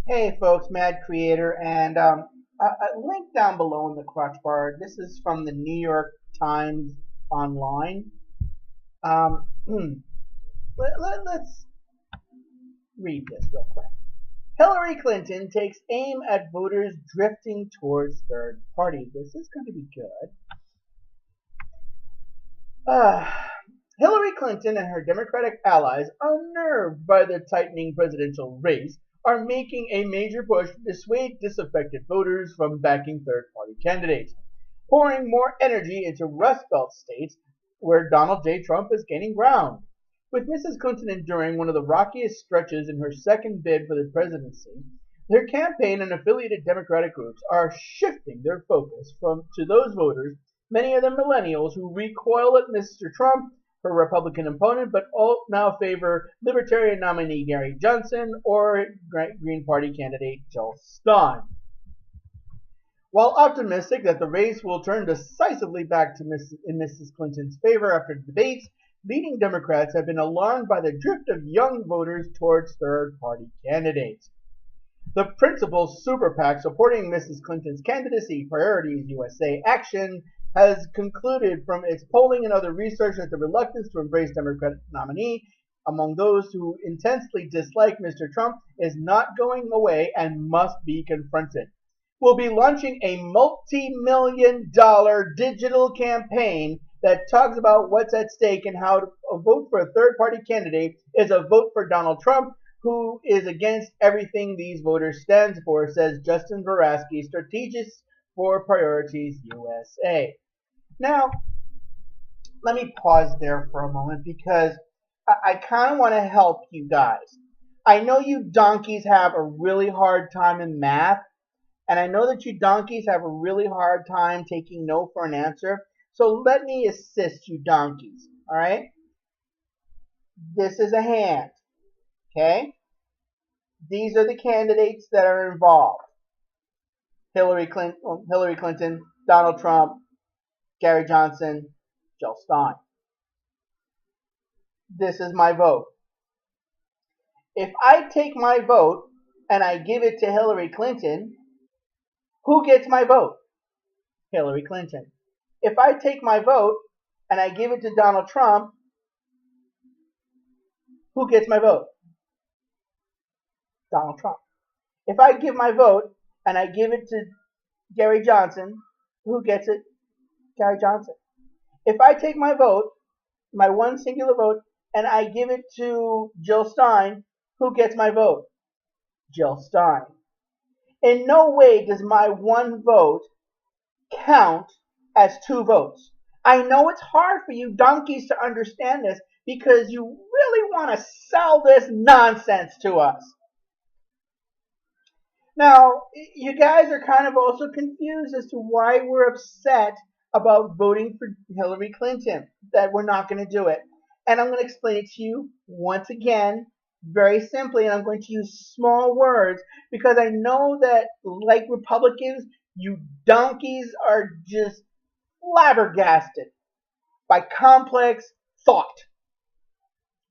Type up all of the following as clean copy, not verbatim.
Hey folks, Mad Creator, and a link down below in the crotch bar. This is from the New York Times online. Um, let's read this real quick. Hillary Clinton takes aim at voters drifting towards third party. This is going to be good. Uh, Hillary Clinton and her Democratic allies, unnerved by the tightening presidential race, are making a major push to dissuade disaffected voters from backing third party candidates, pouring more energy into Rust Belt states where Donald J. Trump is gaining ground. With Mrs. Clinton enduring one of the rockiest stretches in her second bid for the presidency, their campaign and affiliated Democratic groups are shifting their focus to those voters, many of them millennials, who recoil at Mr. Trump, her Republican opponent, but all now favor Libertarian nominee Gary Johnson or Green Party candidate Jill Stein. While optimistic that the race will turn decisively back to Mrs. Clinton's favor after the debates, leading Democrats have been alarmed by the drift of young voters towards third-party candidates. The principal super PAC supporting Mrs. Clinton's candidacy, Priorities USA Action, has concluded from its polling and other research that the reluctance to embrace Democratic nominee among those who intensely dislike Mr. Trump is not going away and must be confronted. We'll be launching a multi-million-dollar digital campaign that talks about what's at stake and how a vote for a third-party candidate is a vote for Donald Trump, who is against everything these voters stand for, says Justin Verasky, strategist for Priorities USA. Now, let me pause there for a moment because I kind of want to help you guys. I know you donkeys have a really hard time in math, and I know that you donkeys have a really hard time taking no for an answer. So let me assist you donkeys, all right? This is a hand, okay? These are the candidates that are involved. Hillary Clinton, Donald Trump, Gary Johnson, Jill Stein. This is my vote. If I take my vote and I give it to Hillary Clinton, who gets my vote? Hillary Clinton. If I take my vote and I give it to Donald Trump, who gets my vote? Donald Trump. If I give my vote and I give it to Gary Johnson, who gets it? Gary Johnson. If I take my vote, my one singular vote, and I give it to Jill Stein, who gets my vote? Jill Stein. In no way does my one vote count as two votes. I know it's hard for you donkeys to understand this because you really want to sell this nonsense to us. Now, you guys are kind of also confused as to why we're upset about voting for Hillary Clinton, that we're not going to do it. And I'm going to explain it to you once again, very simply, and I'm going to use small words because I know that, like Republicans, you donkeys are just flabbergasted by complex thought.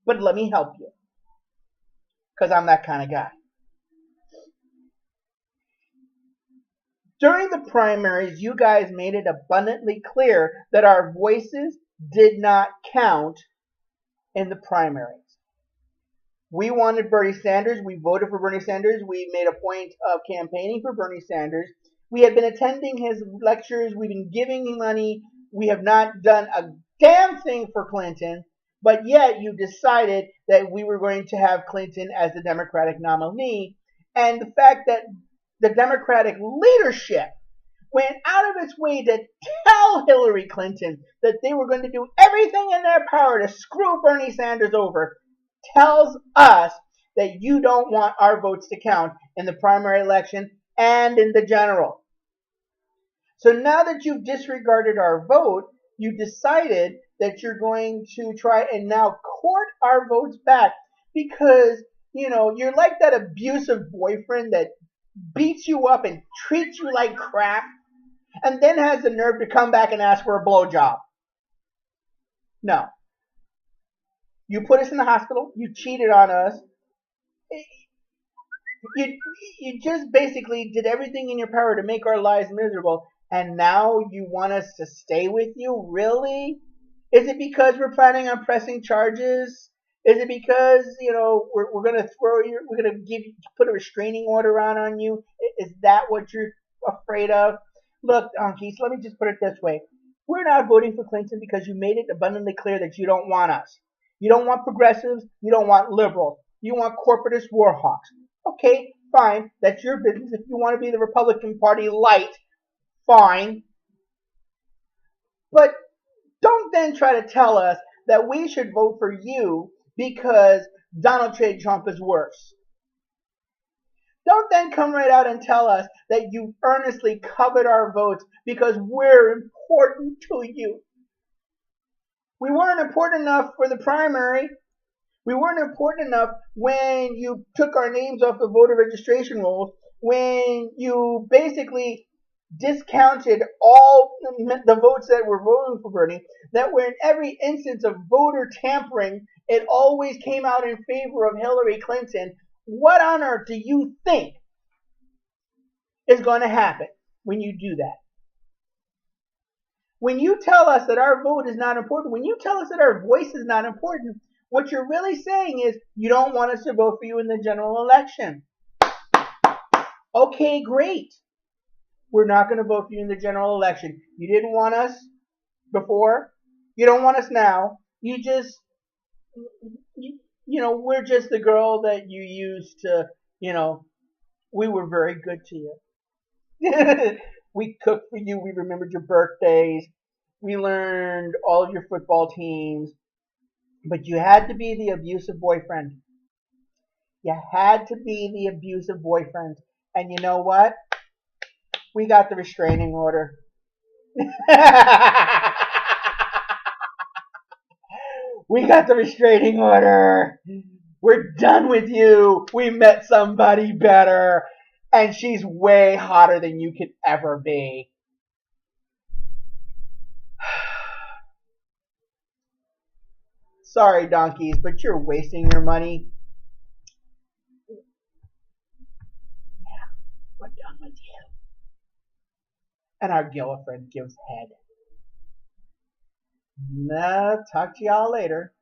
But let me help you because I'm that kind of guy. During the primaries, you guys made it abundantly clear that our voices did not count in the primaries. We wanted Bernie Sanders. We voted for Bernie Sanders. We made a point of campaigning for Bernie Sanders. We have been attending his lectures. We've been giving him money. We have not done a damn thing for Clinton, but yet you decided that we were going to have Clinton as the Democratic nominee. And the fact that the Democratic leadership went out of its way to tell Hillary Clinton that they were going to do everything in their power to screw Bernie Sanders over tells us that you don't want our votes to count in the primary election and in the general. So now that you've disregarded our vote, you decided that you're going to try and now court our votes back because, you're like that abusive boyfriend that beats you up and treats you like crap and then has the nerve to come back and ask for a blowjob. No. You put us in the hospital. You cheated on us. You you just basically did everything in your power to make our lives miserable, and now you want us to stay with you? Really? Is it because we're planning on pressing charges? Is it because we're gonna we're gonna put a restraining order on you? Is that what you're afraid of? Look, donkeys, let me just put it this way: we're not voting for Clinton because you made it abundantly clear that you don't want us. You don't want progressives. You don't want liberals. You want corporatist warhawks. Okay, fine. That's your business. If you want to be the Republican Party light, fine. But don't then try to tell us that we should vote for you because Donald J. Trump is worse. Don't then come right out and tell us that you earnestly covet our votes because we're important to you. We weren't important enough for the primary. We weren't important enough when you took our names off the voter registration rolls, when you basically discounted all the votes that were voting for Bernie, that were in every instance of voter tampering, it always came out in favor of Hillary Clinton. What on earth do you think is going to happen when you do that? When you tell us that our vote is not important, when you tell us that our voice is not important, what you're really saying is you don't want us to vote for you in the general election. Okay, great. We're not going to vote for you in the general election. You didn't want us before. You don't want us now. You just, we're just the girl that you used to, we were very good to you. We cooked for you. We remembered your birthdays. We learned all of your football teams. But you had to be the abusive boyfriend. You had to be the abusive boyfriend. And you know what? We got the restraining order. We got the restraining order. We're done with you. We met somebody better. And she's way hotter than you could ever be. Sorry, donkeys, but you're wasting your money. Yeah, we're done with you. And our girlfriend gives head. Nah, talk to y'all later.